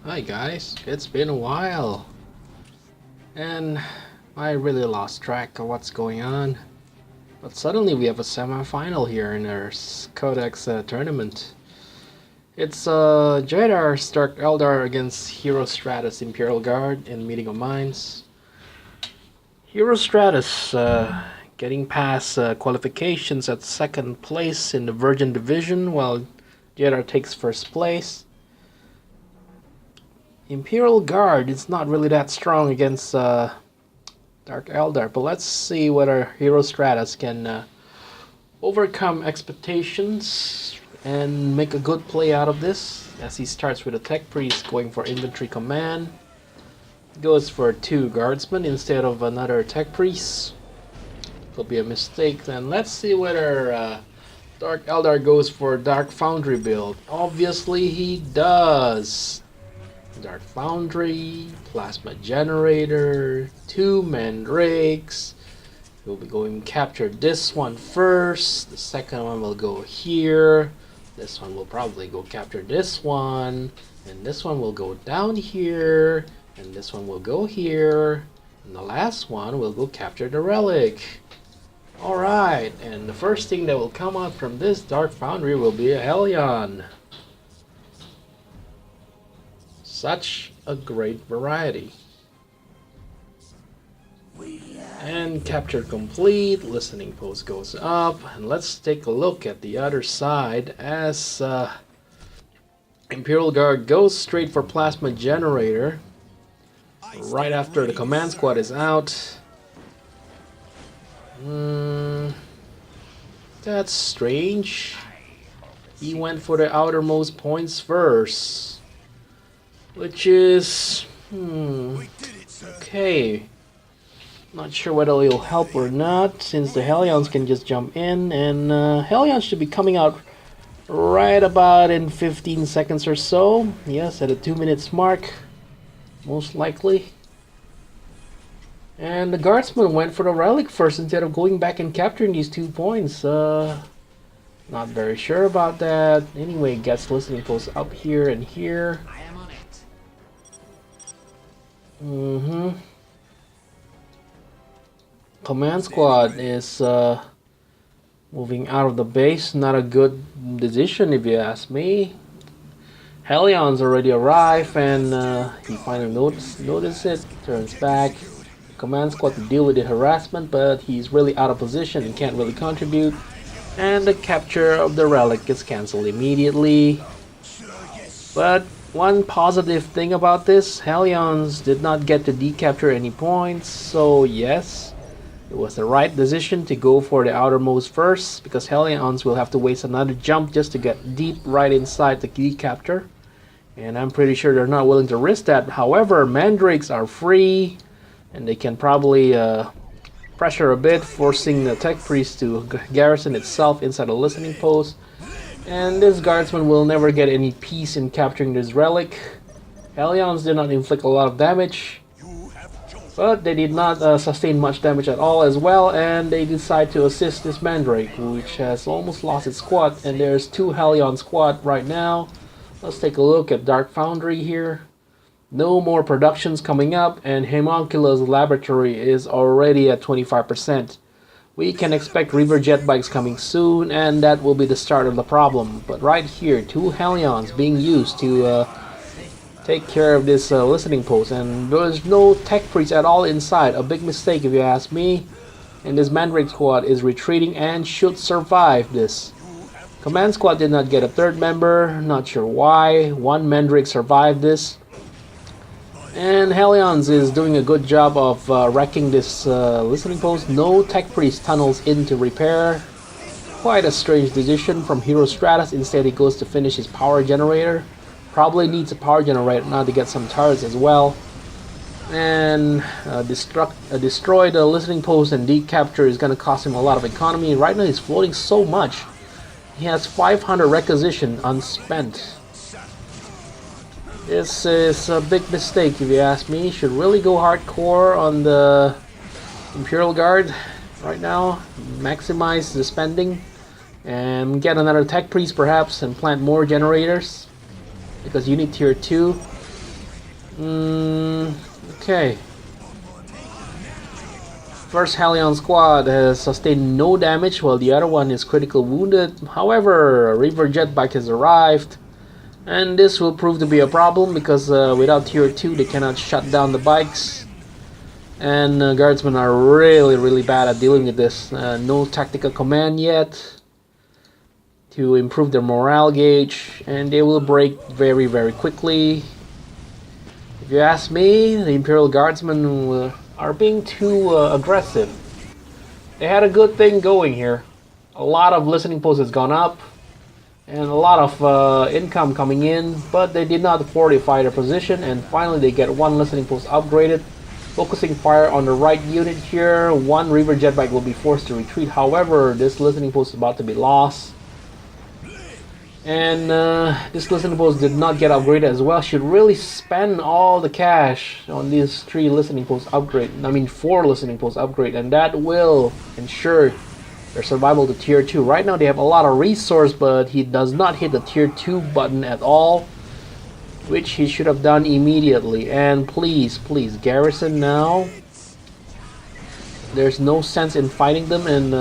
Hi guys, it's been a while, and I really lost track of what's going on. But suddenly we have a semi-final here in our Codex tournament. It's Jaedar Stark Eldar against Herostratus Imperial Guard in Meeting of Minds. Herostratus getting past qualifications at second place in the Virgin Division, while Jaedar takes first place. Imperial Guard is not really that strong against Dark Eldar, but let's see whether Herostratus can overcome expectations and make a good play out of this, as he starts with a Tech Priest going for Infantry Command. Goes for 2 Guardsmen instead of another Tech Priest. Could be a mistake. Then let's see whether Dark Eldar goes for Dark Foundry build. Obviously he does. Dark Foundry, Plasma Generator, 2 Mandrakes. We'll be going to capture this one first. The second one will go here. This one will probably go capture this one. And this one will go down here. And this one will go here. And the last one will go capture the relic. Alright, and the first thing that will come out from this Dark Foundry will be a Hellion. Such a great variety. And capture complete, listening post goes up, and let's take a look at the other side as Imperial Guard goes straight for Plasma Generator right after the command squad is out. That's strange. He went for the outermost points first. Which is, okay. Not sure whether it'll help or not, since the Hellions can just jump in, and Hellions should be coming out right about in 15 seconds or so. Yes, at a 2 minutes mark, most likely. And the Guardsman went for the relic first instead of going back and capturing these 2 points. Not very sure about that. Anyway, gets listening posts up here and here. Command squad is moving out of the base. Not a good decision if you ask me. Hellions already arrive, and he finally notices it, turns back. Command squad to deal with the harassment, but he's really out of position and can't really contribute. And the capture of the relic is cancelled immediately. But one positive thing about this, Hellions did not get to decapture any points, so yes, it was the right decision to go for the outermost first, because Hellions will have to waste another jump just to get deep right inside the decapture, and I'm pretty sure they're not willing to risk that. However, Mandrakes are free, and they can probably pressure a bit, forcing the Tech Priest to garrison itself inside a listening post. And this Guardsman will never get any peace in capturing this relic. Hellions did not inflict a lot of damage, but they did not sustain much damage at all as well, and they decide to assist this Mandrake, which has almost lost its squad, and there's 2 Hellion squad right now. Let's take a look at Dark Foundry here. No more productions coming up, and Homunculus Laboratory is already at 25%. We can expect Reaver jet bikes coming soon, and that will be the start of the problem. But right here, 2 Hellions being used to take care of this listening post, and there's no Tech Priest at all inside. A big mistake if you ask me. And this Mandrake squad is retreating and should survive this. Command squad did not get a 3rd member, not sure why. 1 Mandrake survived this. And Hellions is doing a good job of wrecking this listening post. No Tech Priest tunnels in to repair. Quite a strange decision from Herostratus. Instead he goes to finish his power generator. Probably needs a power generator now to get some turrets as well. And destroy the listening post and decapture is going to cost him a lot of economy. Right now he's floating so much. He has 500 requisition unspent. This is a big mistake if you ask me. Should really go hardcore on the Imperial Guard right now. Maximize the spending and get another Tech Priest perhaps and plant more generators, because you need tier 2. Okay. First Hellion squad has sustained no damage while the other one is critically wounded. However, a Reaver jet bike has arrived. And this will prove to be a problem because without tier 2 they cannot shut down the bikes. And guardsmen are really bad at dealing with this. No tactical command yet to improve their morale gauge, and they will break very quickly. If you ask me, the Imperial guardsmen are being too aggressive. They had a good thing going here. A lot of listening posts has gone up and a lot of income coming in, but they did not fortify their position, and finally they get one listening post upgraded. Focusing fire on the right unit here. One Reaver jetbike will be forced to retreat. However, this listening post is about to be lost. And this listening post did not get upgraded as well. Should really spend all the cash on these 3 listening posts upgrade. I mean 4 listening posts upgrade, and that will ensure their survival to tier 2. Right now they have a lot of resource, but he does not hit the tier 2 button at all, which he should have done immediately. And please garrison now. There's no sense in fighting them in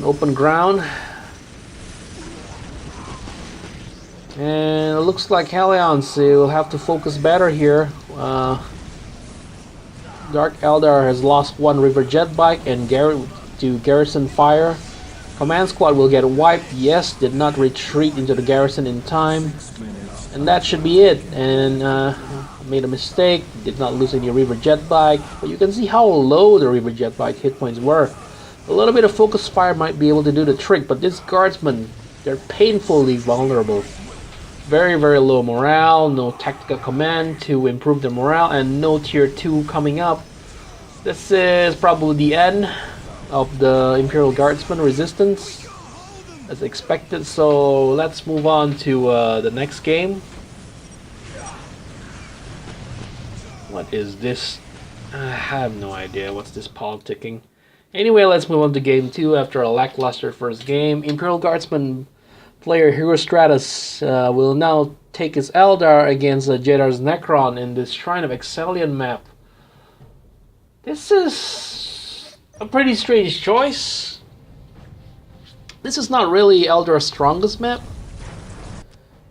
open ground. And it looks like Hellions will have to focus better here. Dark Eldar has lost 1 Reaver jet bike and to garrison fire. Command squad will get wiped. Yes, did not retreat into the garrison in time. And that should be it. And made a mistake. Did not lose any Reaver jet bike. But you can see how low the Reaver jet bike hit points were. A little bit of focus fire might be able to do the trick, but these guardsmen, they're painfully vulnerable. Very low morale, no tactical command to improve their morale, and no tier 2 coming up. This is probably the end of the Imperial Guardsman resistance as expected, so let's move on to the next game. What is this? I have no idea what's this politicking. Anyway, let's move on to game 2 after a lackluster first game. Imperial Guardsman player Herostratus will now take his Eldar against Jaedar's Necron in this Shrine of Excellion map. This is a pretty strange choice. This is not really Eldar's strongest map.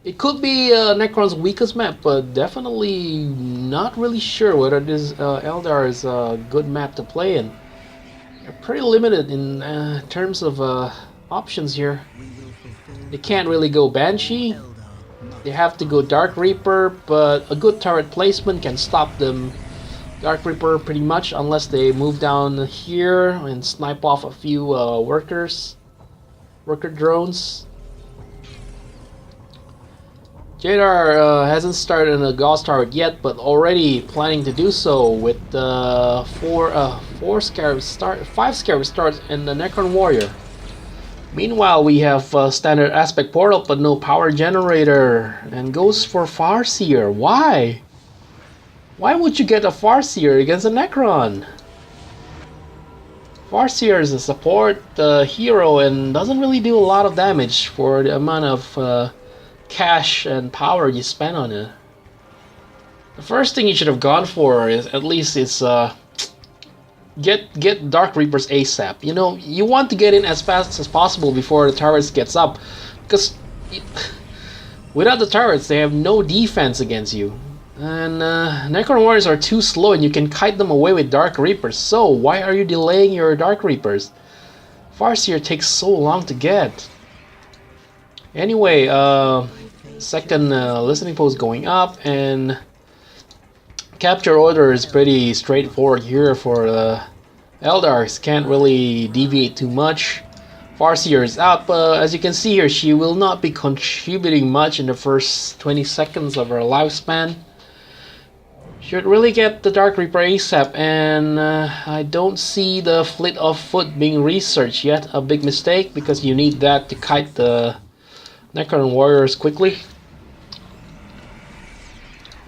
It could be Necron's weakest map, but definitely not really sure whether this Eldar is a good map to play in. They're pretty limited in terms of options here. They can't really go Banshee. They have to go Dark Reaper, but a good turret placement can stop them. Dark Reaper pretty much, unless they move down here and snipe off a few worker drones. Jaedar hasn't started a Gauss turret yet, but already planning to do so with 5 Scarab starts and the Necron Warrior. Meanwhile, we have standard aspect portal, but no power generator, and goes for Farseer. Why? Why would you get a Farseer against a Necron? Farseer is a support hero and doesn't really do a lot of damage for the amount of cash and power you spend on it. The first thing you should have gone for is at least get Dark Reapers ASAP. You know, you want to get in as fast as possible before the turrets gets up, because without the turrets they have no defense against you. And Necron Warriors are too slow and you can kite them away with Dark Reapers, so why are you delaying your Dark Reapers? Farseer takes so long to get. Anyway, second listening post going up, and capture order is pretty straightforward here for Eldars. Can't really deviate too much. Farseer is out, but as you can see here, she will not be contributing much in the first 20 seconds of her lifespan. Should really get the Dark Reaper ASAP, and I don't see the Fleet of Foot being researched yet. A big mistake, because you need that to kite the Necron Warriors quickly.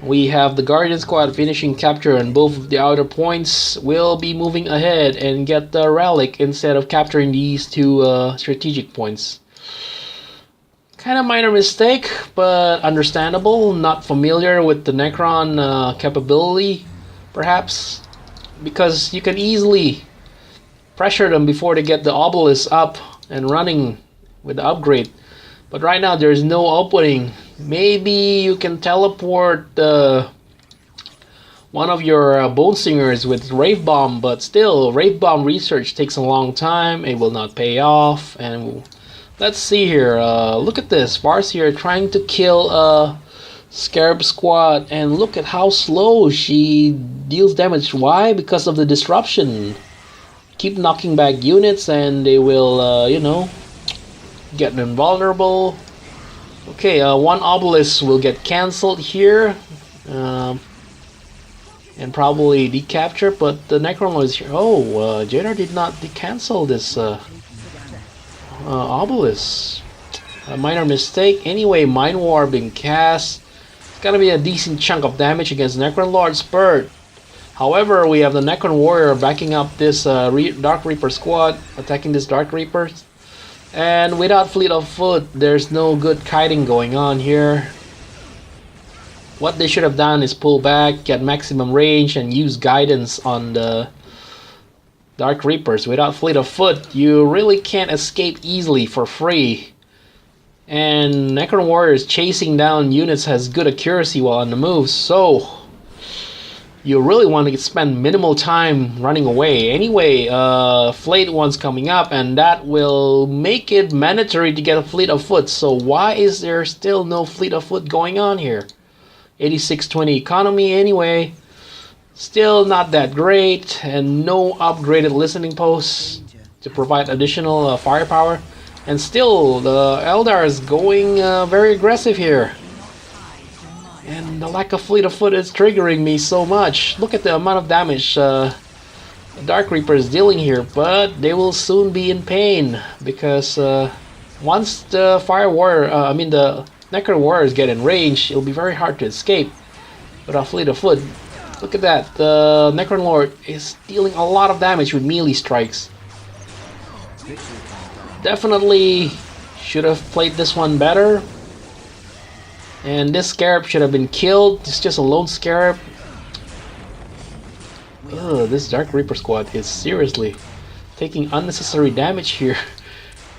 We have the Guardian Squad finishing capture, and both of the outer points will be moving ahead and get the relic instead of capturing these 2 strategic points. Kind of minor mistake, but understandable. Not familiar with the Necron capability, perhaps, because you can easily pressure them before they get the obelisk up and running with the upgrade. But right now there's no opening. Maybe you can teleport one of your bone singers with Wraith Bomb, but still, Wraith Bomb research takes a long time. It will not pay off. And let's see here. Look at this. Farseer trying to kill a Scarab squad, and look at how slow she deals damage. Why? Because of the disruption. Keep knocking back units, and they will, you know, get invulnerable. Okay, one obelisk will get cancelled here. And probably decapture, but the Necron was here. Oh, Jaedar did not decancel this obelisk. A minor mistake. Anyway, Mind War being cast. It's gonna be a decent chunk of damage against Necron Lord Spurt. However, we have the Necron Warrior backing up this Dark Reaper squad, attacking this Dark Reaper. And without Fleet of Foot, there's no good kiting going on here. What they should have done is pull back, get maximum range, and use guidance on the Dark Reapers. Without Fleet of Foot, you really can't escape easily for free. And Necron Warriors chasing down units has good accuracy while on the move, so you really want to spend minimal time running away. Anyway, Fleet one's coming up, and that will make it mandatory to get a Fleet of Foot. So why is there still no Fleet of Foot going on here? 8620 economy anyway, still not that great, and no upgraded listening posts to provide additional firepower. And still, the Eldar is going very aggressive here. And the lack of Fleet of Foot is triggering me so much. Look at the amount of damage the Dark Reaper is dealing here, but they will soon be in pain, because once the Fire Warrior, the Necron Warriors get in range, it'll be very hard to escape without Fleet of Foot. Look at that, the Necron Lord is dealing a lot of damage with melee strikes. Definitely should have played this one better. And this Scarab should have been killed. It's just a lone Scarab. Ugh, this Dark Reaper squad is seriously taking unnecessary damage here.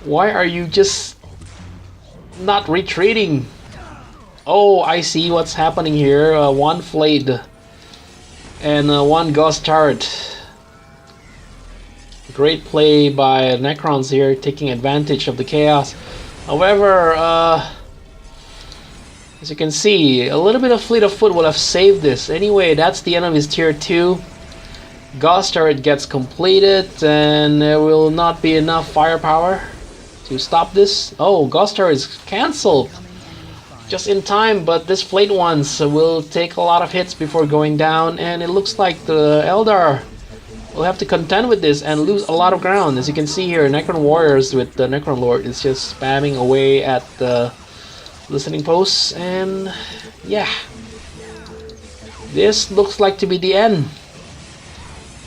Why are you just not retreating? Oh, I see what's happening here. One Flayed and one Ghost Turret. Great play by Necrons here, taking advantage of the chaos. However, as you can see, a little bit of Fleet of Foot would have saved this. Anyway, that's the end of his tier 2. Ghost Turret gets completed, and there will not be enough firepower to stop this. Oh, Ghost Turret is cancelled just in time, but this Flayed ones will take a lot of hits before going down, and it looks like the Eldar will have to contend with this and lose a lot of ground. As you can see here, Necron Warriors with the Necron Lord is just spamming away at the listening posts, and yeah, this looks like to be the end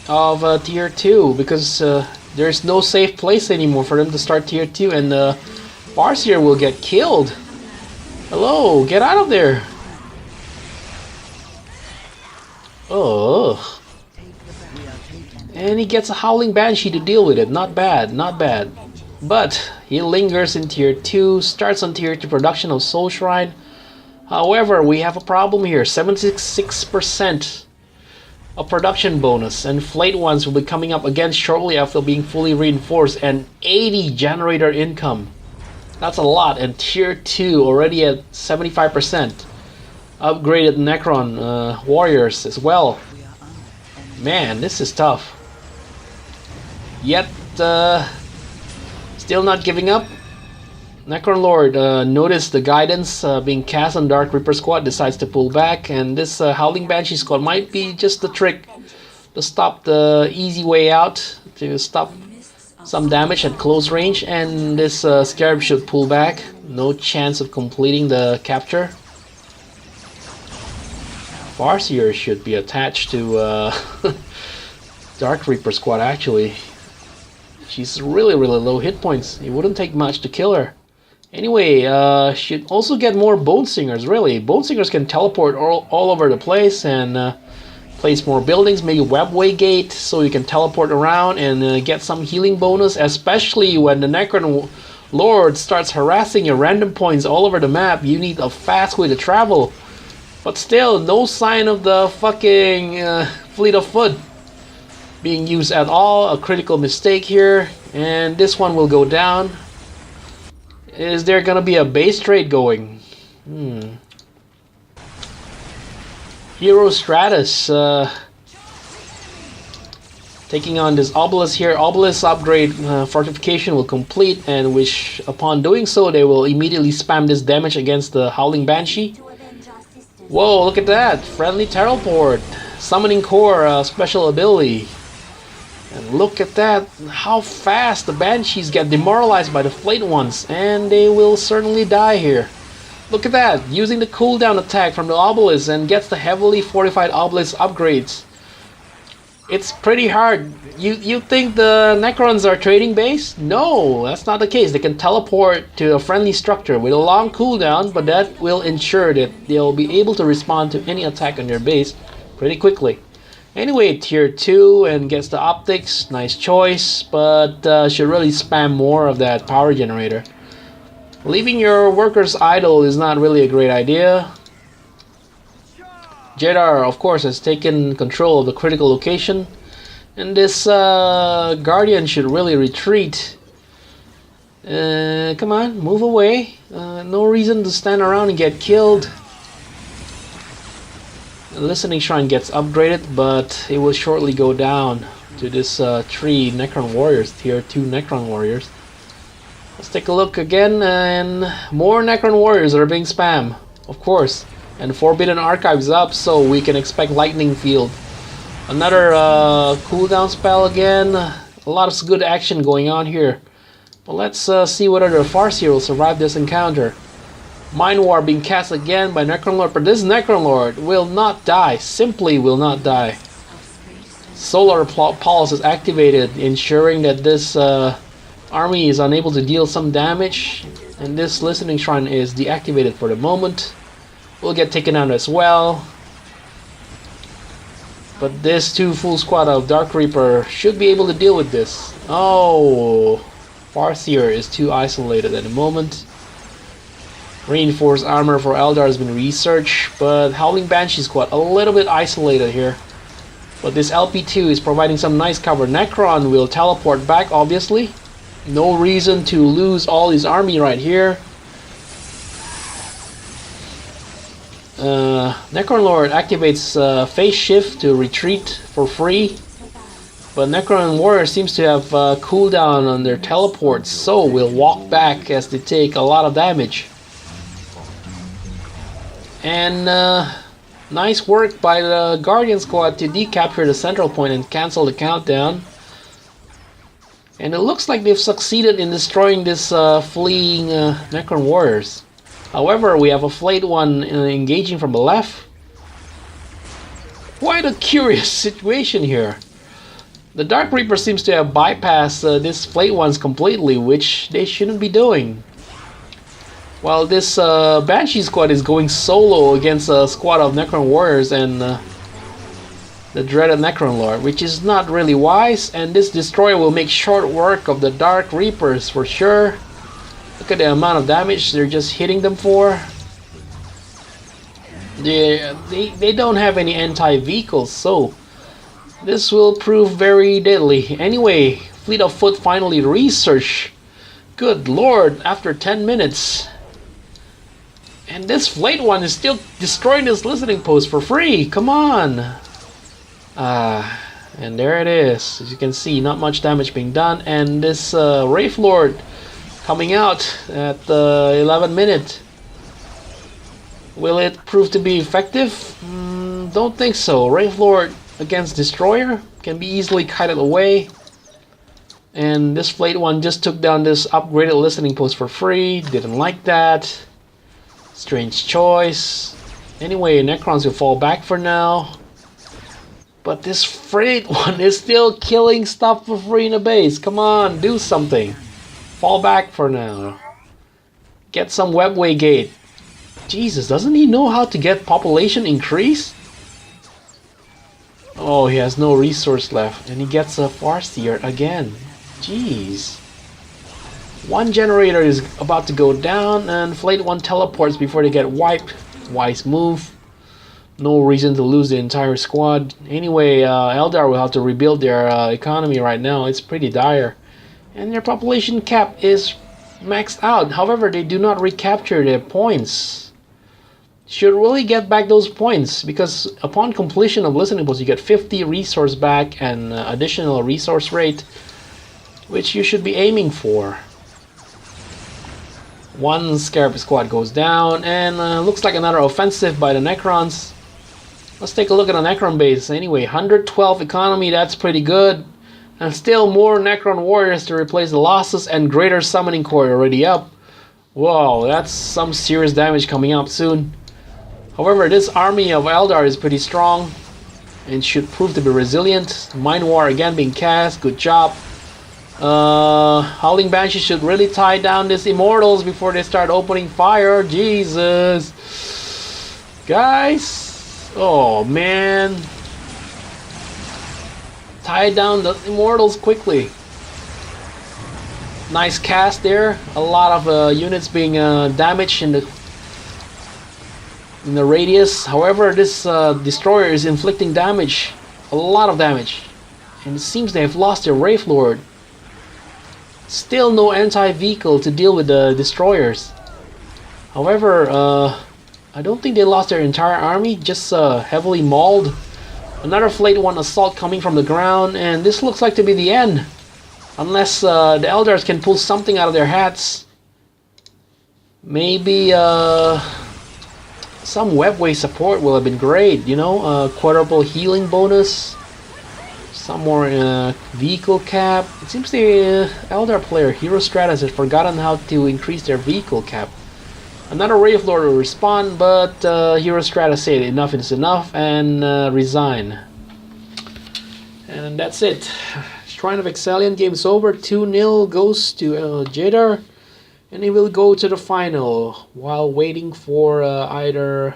of tier 2, because there's no safe place anymore for them to start tier 2, and the Farseer will get killed. Hello, get out of there. Oh, and he gets a Howling Banshee to deal with it. Not bad, not bad. But he lingers in tier 2, starts on tier 2 production of Soul Shrine. However, we have a problem here. 76% of production bonus, and Flayed ones will be coming up again shortly after being fully reinforced, and 80 generator income. That's a lot, and tier 2 already at 75%. Upgraded Necron warriors as well. Man, this is tough. Yet, still not giving up. Necron Lord noticed the guidance being cast on Dark Reaper squad, decides to pull back, and this Howling Banshee squad might be just the trick to stop the easy way out, to stop some damage at close range, and this Scarab should pull back. No chance of completing the capture. Farseer should be attached to Dark Reaper squad actually. She's really low hit points. It wouldn't take much to kill her. Anyway, should also get more Bone Singers, really. Bone Singers can teleport all over the place and place more buildings, maybe Webway Gate, so you can teleport around and get some healing bonus, especially when the Necron Lord starts harassing your random points all over the map. You need a fast way to travel. But still, no sign of the fucking Fleet of Foot being used at all. A critical mistake here, and this one will go down. Is there gonna be a base trade going? Herostratus taking on this obelisk here. Obelisk upgrade fortification will complete, and which upon doing so they will immediately spam this damage against the Howling Banshee. Whoa, look at that! Friendly teleport! Summoning Core special ability. And look at that, how fast the Banshees get demoralized by the Flayed Ones, and they will certainly die here. Look at that, using the cooldown attack from the Obelisk and gets the heavily fortified Obelisk upgrades. It's pretty hard. You think the Necrons are trading base? No, that's not the case. They can teleport to a friendly structure with a long cooldown, but that will ensure that they'll be able to respond to any attack on their base pretty quickly. Anyway, tier 2 and gets the optics, nice choice, but should really spam more of that power generator. Leaving your workers idle is not really a great idea. Jaedar, of course, has taken control of the critical location, and this Guardian should really retreat. Come on, move away. No reason to stand around and get killed. The Listening Shrine gets upgraded, but it will shortly go down to this 3 Necron Warriors, tier 2 Necron Warriors. Let's take a look again, and more Necron Warriors are being spammed, of course. And Forbidden Archive is up, so we can expect Lightning Field. Another cooldown spell again. A lot of good action going on here. But let's see whether the Farseer will survive this encounter. Mind War being cast again by Necron Lord, but this Necron Lord will not die, simply will not die. Solar Pulse is activated, ensuring that this army is unable to deal some damage, and this Listening Shrine is deactivated for the moment. Will get taken out as well. But this 2 full squad of Dark Reaper should be able to deal with this. Oh, Farseer is too isolated at the moment. Reinforced armor for Eldar has been researched, but Howling Banshee squad a little bit isolated here. But this LP2 is providing some nice cover. Necron will teleport back, obviously. No reason to lose all his army right here. Necron Lord activates phase shift to retreat for free, but Necron Warrior seems to have cooldown on their teleports, so will walk back as they take a lot of damage. And nice work by the Guardian squad to decapture the central point and cancel the countdown. And it looks like they've succeeded in destroying this fleeing Necron Warriors. However, we have a Flayed one engaging from the left. Quite a curious situation here. The Dark Reaper seems to have bypassed this Flayed ones completely, which they shouldn't be doing. While this Banshee squad is going solo against a squad of Necron Warriors and the dreaded Necron Lord, which is not really wise, and this Destroyer will make short work of the Dark Reapers for sure. Look at the amount of damage they're just hitting them for. They don't have any anti-vehicles, so this will prove very deadly. Anyway, Fleet of Foot finally research. Good lord, after 10 minutes. And this Flayed one is still destroying this listening post for free. Come on. And there it is. As you can see, not much damage being done. And this Wraith Lord coming out at the 11th minute. Will it prove to be effective? Don't think so. Wraith Lord against Destroyer can be easily kited away. And this Flayed one just took down this upgraded listening post for free. Didn't like that. Strange choice. Anyway, Necrons will fall back for now. But this Flayed one is still killing stuff for free in the base. Come on, do something. Fall back for now. Get some webway gate. Jesus, doesn't he know how to get population increase? Oh, he has no resource left, and he gets a Farseer again. Jeez. One generator is about to go down, and Flayed One teleports before they get wiped. Wise move. No reason to lose the entire squad. Anyway, Eldar will have to rebuild their economy right now. It's pretty dire. And their population cap is maxed out. However, they do not recapture their points. Should really get back those points, because upon completion of listening posts, you get 50 resource back and additional resource rate, which you should be aiming for. One Scarab squad goes down, and looks like another offensive by the Necrons. Let's take a look at the Necron base. Anyway, 112 economy, that's pretty good. And still more Necron warriors to replace the losses, and greater summoning core already up. Whoa, that's some serious damage coming up soon. However, this army of Eldar is pretty strong and should prove to be resilient. Mind War again being cast, good job. Howling Banshee should really tie down these Immortals before they start opening fire. Jesus. Guys. Oh, man. Tie down the Immortals quickly. Nice cast there. A lot of units being damaged in the radius. However, this destroyer is inflicting damage. A lot of damage. And it seems they have lost their Wraith Lord. Still no anti-vehicle to deal with the destroyers. However, I don't think they lost their entire army, just heavily mauled. Another Flayed One assault coming from the ground, and this looks like to be the end. Unless the Eldars can pull something out of their hats. Maybe some webway support will have been great, you know, quadruple healing bonus. Some more vehicle cap. It seems the Eldar player Herostratus has forgotten how to increase their vehicle cap. Another Wraith Lord will respond, but Herostratus said enough is enough and resign. And that's it. Shrine of Excellion game is over. 2-0 goes to Jaedar, and he will go to the final while waiting for either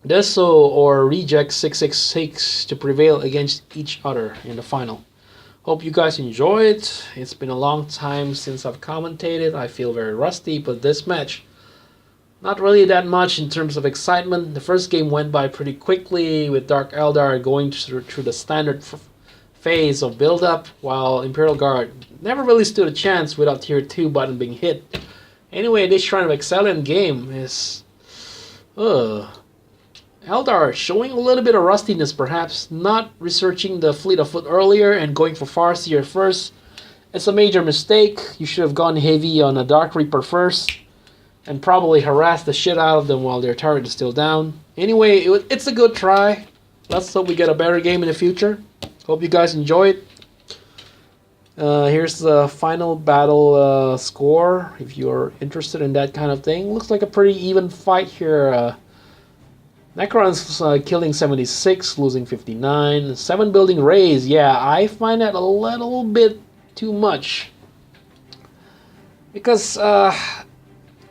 Deso or Reject 666 to prevail against each other in the final. Hope you guys enjoyed. It's been a long time since I've commentated. I feel very rusty, but this match, not really that much in terms of excitement. The first game went by pretty quickly with Dark Eldar going through the standard phase of build-up, while Imperial Guard never really stood a chance without Tier 2 button being hit. Anyway, this Shrine of Excellion game is Eldar showing a little bit of rustiness, perhaps not researching the Fleet of Foot earlier and going for Farseer first. It's a major mistake. You should have gone heavy on a Dark Reaper first and probably harassed the shit out of them while their turret is still down. Anyway, it's a good try. Let's hope we get a better game in the future. Hope you guys enjoyed. Here's the final battle score if you're interested in that kind of thing. Looks like a pretty even fight here. Necrons killing 76, losing 59. 7 building raise. Yeah, I find that a little bit too much. Because,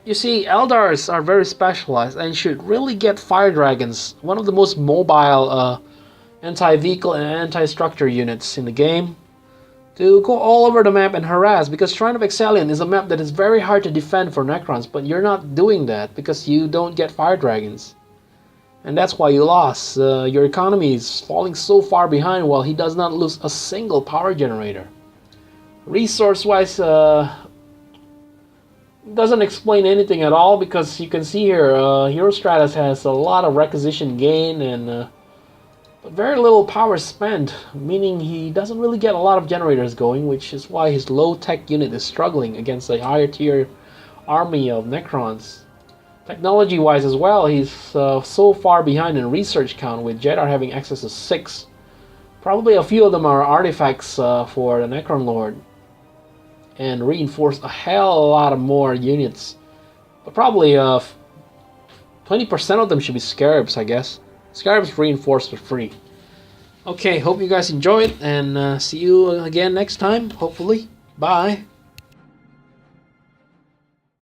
you see, Eldars are very specialized and should really get Fire Dragons, one of the most mobile anti-vehicle and anti-structure units in the game, to go all over the map and harass, because Shrine of Excellion is a map that is very hard to defend for Necrons, but you're not doing that because you don't get Fire Dragons. And that's why you lost. Your economy is falling so far behind while he does not lose a single power generator. Resource-wise, doesn't explain anything at all, because you can see here, Herostratus has a lot of requisition gain and but very little power spent, meaning he doesn't really get a lot of generators going, which is why his low-tech unit is struggling against a higher-tier army of Necrons. Technology-wise as well, he's so far behind in research count, with Jaedar having access to 6. Probably a few of them are artifacts for the Necron Lord, and reinforce a hell of a lot of more units. But probably 20% of them should be Scarabs, I guess. Scarabs reinforced for free. Okay, hope you guys enjoyed, and see you again next time, hopefully. Bye.